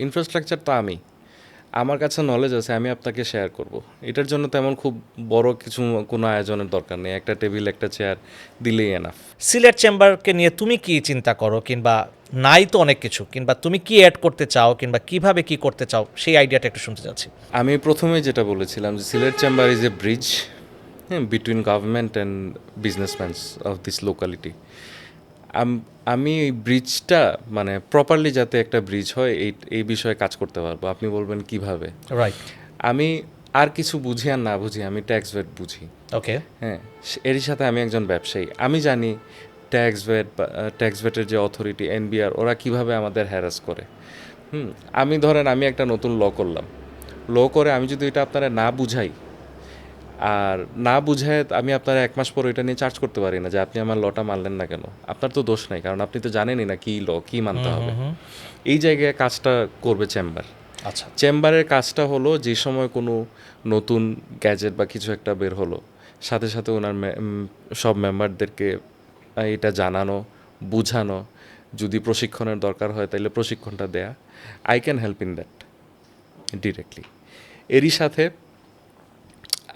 Infrastructure তো আমি। আমার কাছে নলেজ আছে, আমি আপনাকে শেয়ার করব। এটার জন্য তেমন খুব বড় কিছু কোনো আয়োজনের দরকার নেই। একটা টেবিল, একটা চেয়ার দিলেই এনাফ। সিলেট চেম্বারকে নিয়ে তুমি কি চিন্তা করো, কিংবা নাই তো অনেক কিছু, কিংবা তুমি কি অ্যাড করতে চাও, কিংবা কিভাবে কি করতে চাও, সেই আইডিয়াটা একটু শুনতে চাচ্ছি। আমি প্রথমেই যেটা বলেছিলাম যে Sylhet chamber is a bridge between government and businessmans of this locality. আমি এই ব্রিজটা মানে প্রপারলি যাতে একটা ব্রিজ হয় এই বিষয়ে কাজ করতে পারবো। আপনি বলবেন কিভাবে? রাইট। আমি আর কিছু বুঝি আর না বুঝি, আমি ট্যাক্স ভেট বুঝি। ওকে। হ্যাঁ, এরই সাথে আমি একজন ব্যবসায়ী। আমি জানি ট্যাক্স ভেটের যে অথরিটি এনবিআর, ওরা কিভাবে আমাদের হ্যারাস করে। আমি ধরেন আমি একটা নতুন ল করলাম, ল করে আমি যদি এটা আপনারা না বুঝাই আর না বুঝায় আমি আপনারা 1 মাস পর এটা নিয়ে চার্জ করতে পারি না যে আপনি আমার লটা মানলেন না কেন। আপনার তো দোষ নাই, কারণ আপনি তো জানেনই না কী ল, কী মানতে হবে। এই জায়গায় কাজটা করবে চেম্বার। আচ্ছা। চেম্বারের কাজটা হলো যে সময় কোনো নতুন গ্যাজেট বা কিছু একটা বের হলো, সাথে সাথে ওনার সব মেম্বারদেরকে এটা জানানো, বুঝানো, যদি প্রশিক্ষণের দরকার হয় তাহলে প্রশিক্ষণটা দেয়া। I can help in that directly. এরই সাথে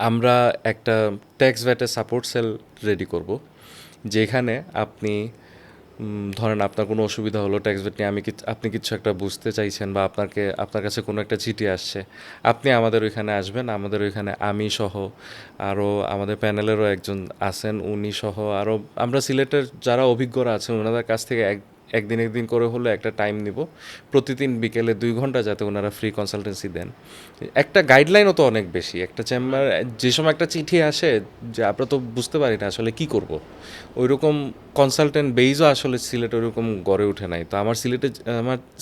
আমরা একটা ট্যাক্স ভ্যাটের সাপোর্ট সেল রেডি করব, যেখানে আপনি ধরেন আপনার কোনো অসুবিধা হলো ট্যাক্স ভ্যাট নিয়ে, আপনি কিছু একটা বুঝতে চাইছেন বা আপনার কাছে কোনো একটা চিঠি আসছে, আপনি আমাদের ওইখানে আসবেন। আমাদের ওইখানে আমি সহ আরও আমাদের প্যানেলেরও একজন আছেন, উনি সহ আরও আমরা সিলেটের যারা অভিজ্ঞরা আছেন ওনাদের কাছ থেকে একদিন করে হলো একটা টাইম নিব, প্রতিদিন বিকেলে 2 ঘন্টা, যাতে ওনারা ফ্রি কনসালটেন্সি দেন। একটা গাইডলাইনও তো অনেক বেশি। একটা চেম্বার যে সময় একটা চিঠি আসে যে আমরা তো বুঝতে পারি না আসলে কি করব, ওই রকম কনসালটেন্ট বেইজও আসলে সিলেট ওইরকম গড়ে ওঠে নাই। তো আমার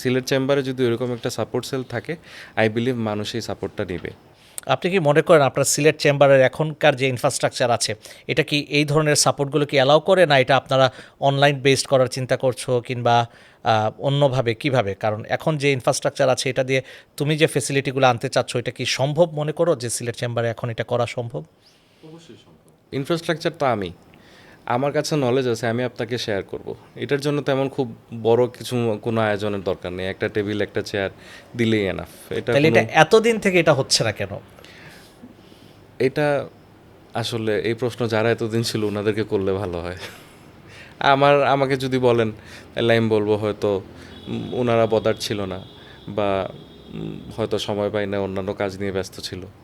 সিলেট চেম্বারে যদি ওইরকম একটা সাপোর্ট সেল থাকে, আই বিলিভ মানুষ এই সাপোর্টটা নেবে। আপনি কি মনে করেন আপনার সিলেট চেম্বারের এখনকার যে ইনফ্রাস্ট্রাকচার আছে, এটা কি এই ধরনের সাপোর্টগুলো কি অ্যালাউ করে, না এটা আপনারা অনলাইন বেসড করার চিন্তা করছো, কিংবা অন্যভাবে কিভাবে? কারণ এখন যে ইনফ্রাস্ট্রাকচার আছে এটা দিয়ে তুমি যে ফেসিলিটিগুলো আনতে চাচ্ছ, এটা কি সম্ভব মনে করো যে সিলেট চেম্বারে এখন এটা করা সম্ভব? ইনফ্রাস্ট্রাকচার তো আমি। আমার কাছে নলেজ আছে, আমি আপনাকে শেয়ার করব। এটার জন্য তেমন খুব বড় কিছু কোনো আয়োজনের দরকার নেই। একটা টেবিল, একটা চেয়ার দিলেই এনাফ। তাহলে এটা এতদিন থেকে এটা হচ্ছে না কেন? এটা আসলে এই প্রশ্ন যারা এতদিন ছিল ওনাদেরকে করলে ভালো হয়। আমাকে যদি বলেন তাহলে আমি বলবো হয়তো ওনারা বদার ছিল না, বা হয়তো সময় পায় না, অন্যান্য কাজ নিয়ে ব্যস্ত ছিল।